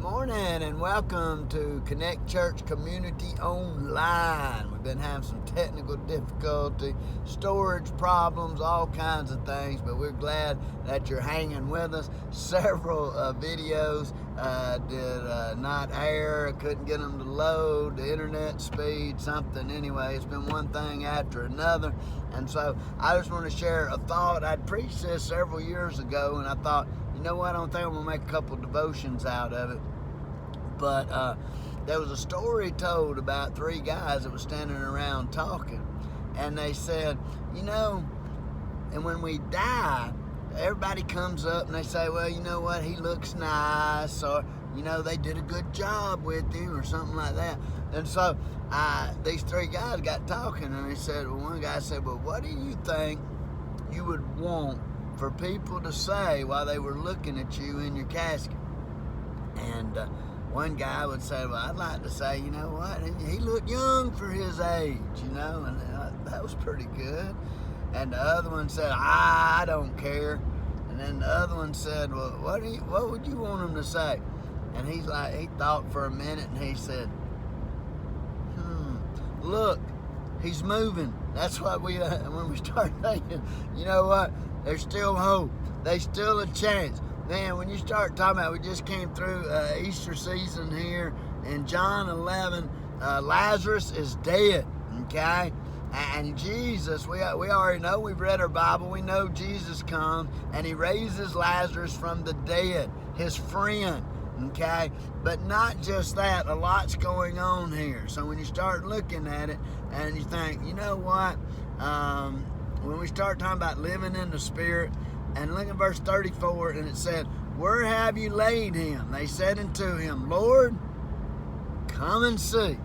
morning and welcome to Connect Church Community Online. We've been having some technical difficulty, storage problems, all kinds of things, but we're glad that you're hanging with us. Several videos did not air, couldn't get them to load, the internet speed, something. Anyway, it's been one thing after another, and so I just want to share a thought. I'd preached this several years ago, and I thought, you know what, I don't think I'm going to make a couple devotions out of it. But there was a story told about three guys that were standing around talking. And they said, and when we die, everybody comes up and they say, well, you know what, he looks nice, or, they did a good job with him, or something like that. And so these three guys got talking, and they said, one guy said, well, what do you think you would want for people to say while they were looking at you in your casket? And one guy would say, well, I'd like to say, you know what, he looked young for his age, and that was pretty good. And the other one said, I don't care. And then the other one said, well, what would you want him to say? And he thought for a minute, and he said, look, he's moving. That's what when we start thinking, you know what, there's still hope. There's still a chance. Man, when you start talking about, we just came through Easter season here in John 11, Lazarus is dead, okay? And Jesus, we already know, we've read our Bible, we know Jesus comes and he raises Lazarus from the dead, his friend, okay? But not just that, a lot's going on here. So when you start looking at it and you think, you know what, when we start talking about living in the Spirit, and look at verse 34, and it said, where have you laid him? They said unto him, Lord, come and see.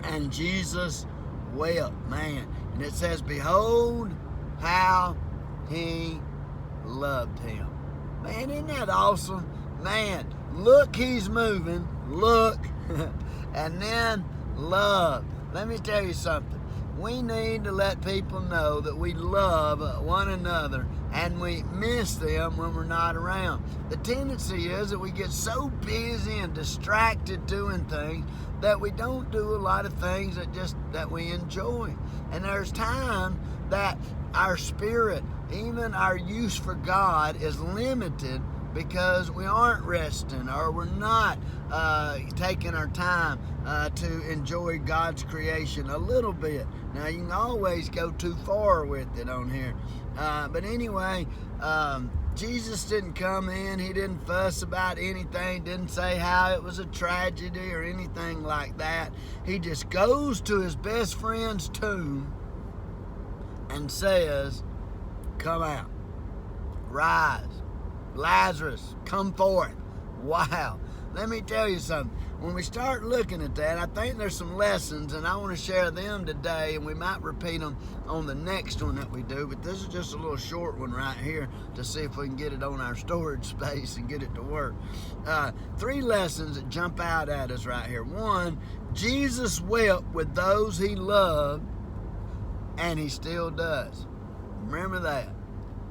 And Jesus wept, man. And it says, behold how he loved him. Man, isn't that awesome? Man, look, he's moving. Look. And then love. Let me tell you something. We need to let people know that we love one another and we miss them when we're not around. The tendency is that we get so busy and distracted doing things that we don't do a lot of things that we enjoy. And there's times that our spirit, even our use for God, is limited because we aren't resting, or we're not taking our time to enjoy God's creation a little bit. Now, you can always go too far with it on here. But anyway, Jesus didn't come in. He didn't fuss about anything, didn't say how it was a tragedy or anything like that. He just goes to his best friend's tomb and says, come out, rise. Lazarus, come forth. Wow. Let me tell you something. When we start looking at that, I think there's some lessons, and I want to share them today, and we might repeat them on the next one that we do, but this is just a little short one right here to see if we can get it on our storage space and get it to work. Three lessons that jump out at us right here. One, Jesus wept with those he loved, and he still does. Remember that.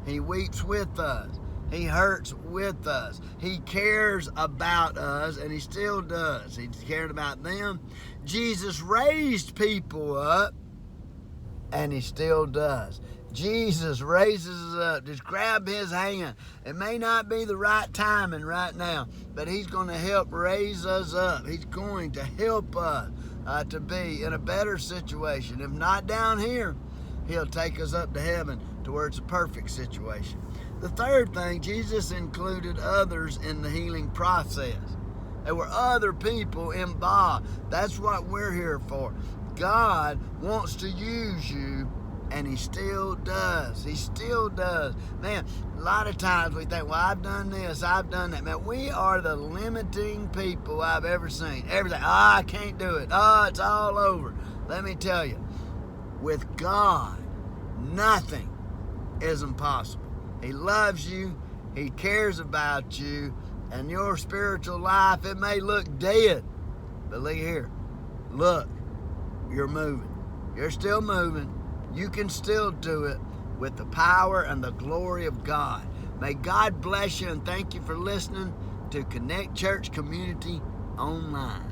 He weeps with us. He hurts with us. He cares about us, and he still does. He cared about them. Jesus raised people up, and he still does. Jesus raises us up. Just grab his hand. It may not be the right timing right now, but he's going to help raise us up. He's going to help us to be in a better situation. If not down here, he'll take us up to heaven to where it's a perfect situation. The third thing, Jesus included others in the healing process. There were other people involved. That's what we're here for. God wants to use you, and he still does. He still does. Man, a lot of times we think, well, I've done this, I've done that. Man, we are the limiting people I've ever seen. Everything, I can't do it. It's all over. Let me tell you, with God, nothing is impossible. He loves you. He cares about you. And your spiritual life, it may look dead. But look here. Look, you're moving. You're still moving. You can still do it with the power and the glory of God. May God bless you, and thank you for listening. to Connect Church Community Online.